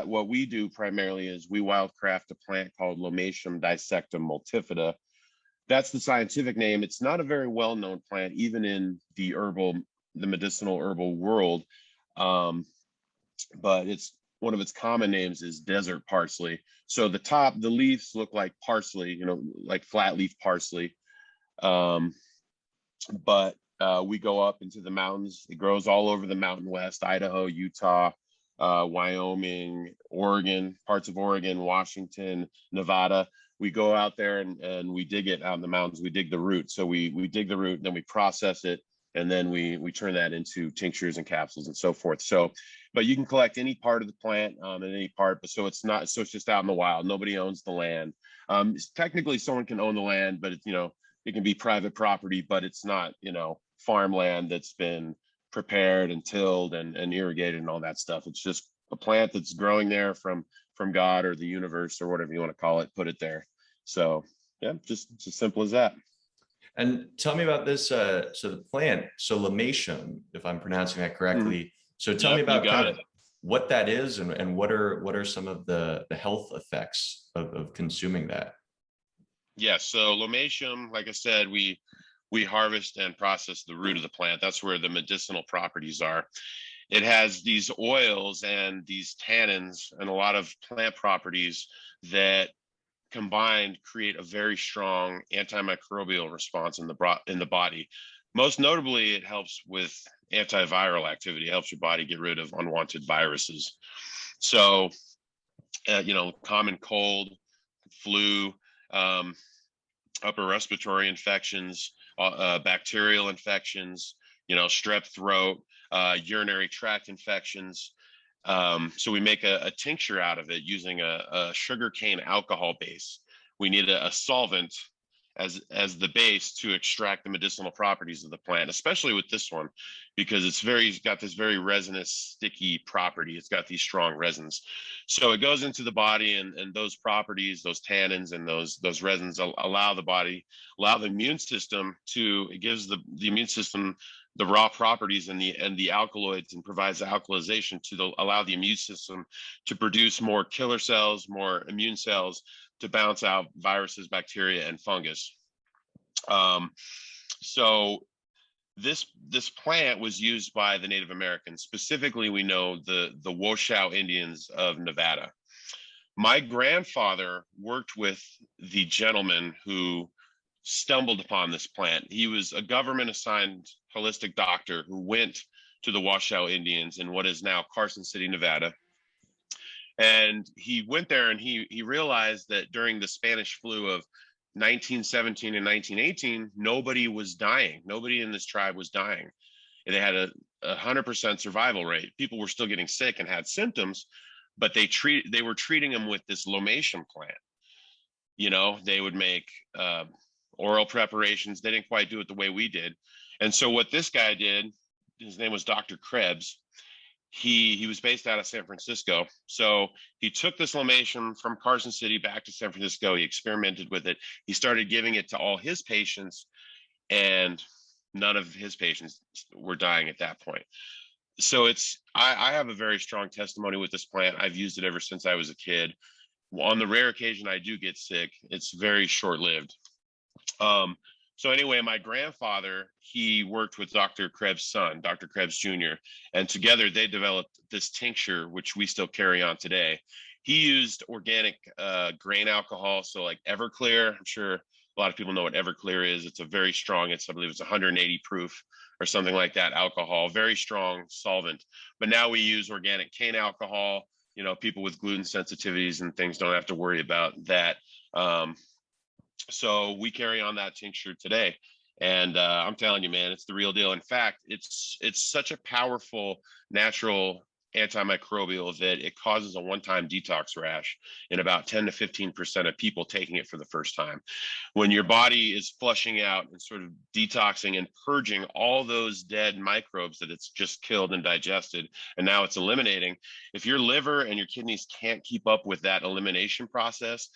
What we do primarily is we wildcraft a plant called Lomatium Dissectum multifida. That's the scientific name. It's not a very well-known plant, even in the medicinal herbal world. But it's one of its common names is desert parsley. So the leaves look like parsley, like flat leaf parsley. But we go up into the mountains. It grows all over the Mountain West, Idaho, Utah, Wyoming, Oregon, parts of Oregon, Washington, Nevada. We go out there and we dig it out in the mountains. We dig the root. So we dig the root, and then we process it, and then we turn that into tinctures and capsules and so forth. So, but you can collect any part of the plant in any part, but it's just out in the wild. Nobody owns the land. Technically someone can own the land, but it can be private property, but it's not, farmland that's been prepared and tilled and irrigated and all that stuff. It's just a plant that's growing there from God or the universe or whatever you want to call it, put it there. So yeah, just as simple as that. And tell me about this. So the plant, so Lomatium, if I'm pronouncing that correctly. Mm-hmm. So tell me about kind of what that is and what are some of the health effects of consuming that? Yeah, so Lomatium, like I said, we harvest and process the root of the plant. That's where the medicinal properties are. It has these oils and these tannins and a lot of plant properties that combined create a very strong antimicrobial response in the body. Most notably, it helps with antiviral activity. It helps your body get rid of unwanted viruses. So, common cold, flu, upper respiratory infections, bacterial infections, strep throat, urinary tract infections. So we make a tincture out of it using a sugarcane alcohol base. We need a solvent as the base to extract the medicinal properties of the plant, especially with this one, because it's got this very resinous, sticky property. It's got these strong resins. So it goes into the body, and those properties, those tannins and those resins allow the immune system it gives the immune system the raw properties and the alkaloids, and provides the alkalization to allow the immune system to produce more killer cells, more immune cells, to bounce out viruses, bacteria, and fungus. So this plant was used by the Native Americans. Specifically, we know the Washoe Indians of Nevada. My grandfather worked with the gentleman who stumbled upon this plant. He was a government assigned holistic doctor who went to the Washoe Indians in what is now Carson City, Nevada. And he went there and he realized that during the Spanish flu of 1917 and 1918, nobody was dying. Nobody in this tribe was dying. They had a 100% survival rate. People were still getting sick and had symptoms, but they were treating them with this Lomatium plant. They would make oral preparations. They didn't quite do it the way we did. And so what this guy did, his name was Dr. Krebs. He was based out of San Francisco. So he took this Lomatium from Carson City back to San Francisco. He experimented with it. He started giving it to all his patients, and none of his patients were dying at that point. So I have a very strong testimony with this plant. I've used it ever since I was a kid. On the rare occasion I do get sick, it's very short-lived. So anyway, my grandfather, he worked with Dr. Krebs' son, Dr. Krebs Jr., and together they developed this tincture, which we still carry on today. He used organic grain alcohol, so like Everclear. I'm sure a lot of people know what Everclear is. It's a very strong, I believe it's 180 proof or something like that alcohol, very strong solvent. But now we use organic cane alcohol. People with gluten sensitivities and things don't have to worry about that. So we carry on that tincture today, and I'm telling you, man, it's the real deal. In fact, it's such a powerful natural antimicrobial that it causes a one-time detox rash in about 10 to 15% of people taking it for the first time. When your body is flushing out and sort of detoxing and purging all those dead microbes that it's just killed and digested, and now it's eliminating, if your liver and your kidneys can't keep up with that elimination process,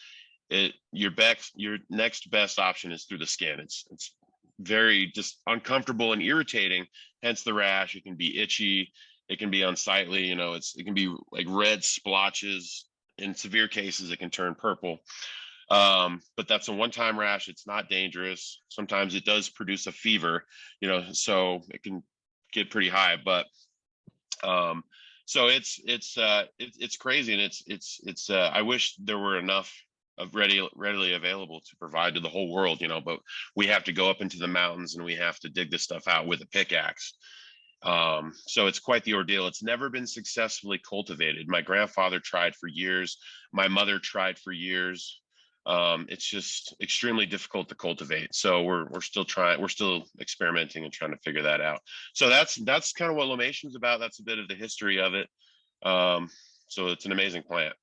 your next best option is through the skin. It's very just uncomfortable and irritating hence the rash. It can be itchy, it can be unsightly, you know, it can be like red splotches. In severe cases, it can turn purple. But that's a one-time rash. It's not dangerous. Sometimes it does produce a fever, you know, so it can get pretty high, but so it's crazy, and it's I wish there were enough of readily available to provide to the whole world, you know, but we have to go up into the mountains and we have to dig this stuff out with a pickaxe. So it's quite the ordeal. It's never been successfully cultivated. My grandfather tried for years. My mother tried for years. It's just extremely difficult to cultivate. So we're still trying, we're still experimenting and trying to figure that out. So that's kind of what Lomatium's about. That's a bit of the history of it. So it's an amazing plant.